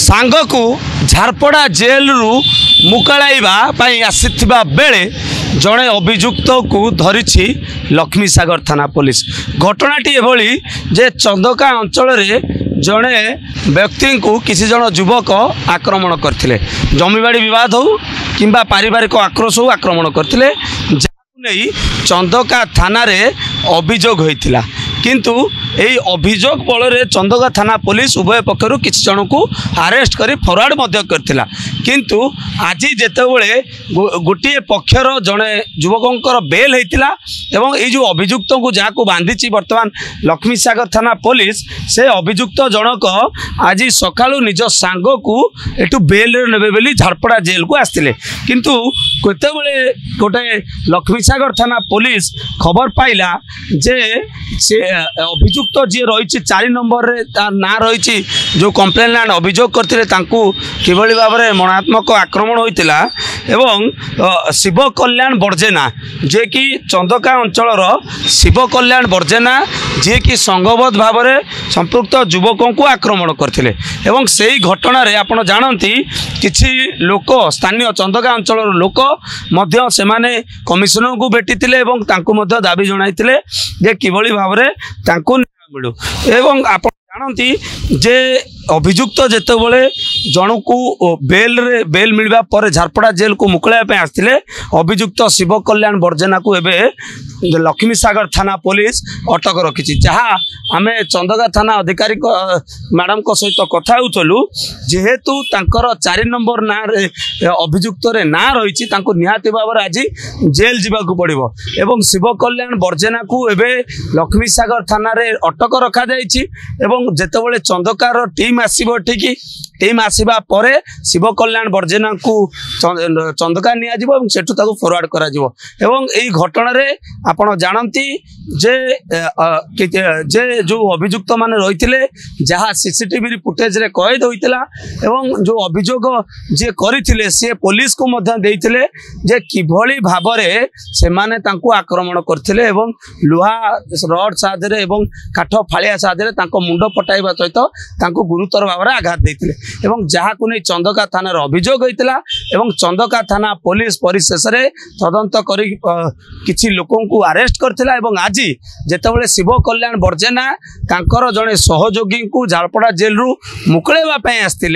सांग को झारपड़ा जेल रु मुकाइबा आसीथिबा बेले जड़े अभियुक्त को धरी लक्ष्मी सागर थाना पुलिस। घटनाटी एभली जे चंदका अंचल रे जड़े व्यक्ति को किसी जन युवक आक्रमण करथिले। जमीबाड़ी विवाद हो किंबा पारिवारिक आक्रोश हो आक्रमण करथिले, नहीं चंदका थाना रे अभियोग होइतिला। किंतु यही अभियोग बल रे चंदका थाना पुलिस उभय पक्षर किसी जन को अरेस्ट करी फरवर्ड मध्य करथिला। किंतु आज जेतेबेले गोटे पक्षर जड़े युवकर बेल होइतिला एवं ये जो अभियुक्त को जहाँ को बांधी बर्तमान लक्ष्मी सागर थाना पुलिस से अभियुक्त जनक आज सकाळु निज सांग को एटू बेल नेबे बोली झारपड़ा जेल को आसते। किंतु केतेबेले गोटे लक्ष्मी सागर थाना पुलिस खबर पाइला जे से अभियुक्त जी रही 4 नंबर रे ना रही जो कंप्लेन अभियोग करते किभली भाव में मरणात्मक आक्रमण होता एवं शिव कल्याण बर्जेना जे कि चंदका अंचल शिव कल्याण बर्जेना जे कि संघबद्ध भाव में संपृक्त युवकों को आक्रमण करते एवं से ही घटना रे आपण जानती किछि लोक स्थानीय चंदका अंचल लोक मध्य से माने कमिशनर को भेटी एवं तांको मध्य दाबी जणाइतिले जे किभली भाव में तांको मिलू एवं आप जानती जे अभियुक्त जेतेबेले जन को बेल मिलवा पर झारपड़ा जेल को मुकलाइबा आसते अभियुक्त शिव कल्याण बर्जेना को एवं लक्ष्मी सागर थाना पुलिस अटक रखी। जहाँ आम चंदका थाना अधिकारी मैडम को सहित कथा होलु जेहेतु 4 नंबर ना अभियुक्त रे ना रही निहाती भाव आज जेल जावाक पड़ो एवं शिव कल्याण बर्जेना को एवं लक्ष्मी सागर थाना रे अटक रखा एवं जेतेबेले चंदकार टीम आसीबो ठीक टीम आसीबा परे शिव कल्याण बर्जेना को चंदका निया जिवो एवं सेठु ताको फॉरवर्ड करा जिवो एवं एई घटना रे आपण जानती जे जे जो अभियुक्त माने रहिथिले जहाँ सीसीटीवी फुटेज रे कैद होइतिला एवं जो अभियोग जे करिथिले से पुलिस को मध्य देइथिले जे किभली भाव रे से माने तांको आक्रमण करथिले एवं लोहा रड सादरे एवं काठ फालिया सादरे तांको मुंड पटाइबा सहित तांको गुरुतर भाव में आघात देइथिले एवं जहाँ को नहीं चंदका थाना अभियोग होइतिला एवं चंदका थाना पुलिस परिशेष रे तदंत करी किछि लोकों को अरेस्ट करथिला एवं आज जेतेबेले शिव कल्याण बर्जेना तांकर जड़े सहयोगी को झारपड़ा जेल रु मुकलेवा आसते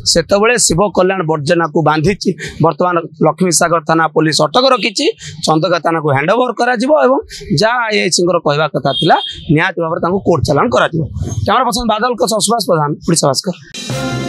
सेतेबेले शिव कल्याण बर्जेना को बांधी बर्तमान लक्ष्मी सागर थाना पुलिस अटक रखी चंदका थाना को हैंडओवर करा जिवो एवं जहाँ एसीर कहवा कथा निहाती भाव में कोर्ट चालान करा। कैमरा पर्सन बादल सुभाष प्रधान, ओडिशा भास्कर।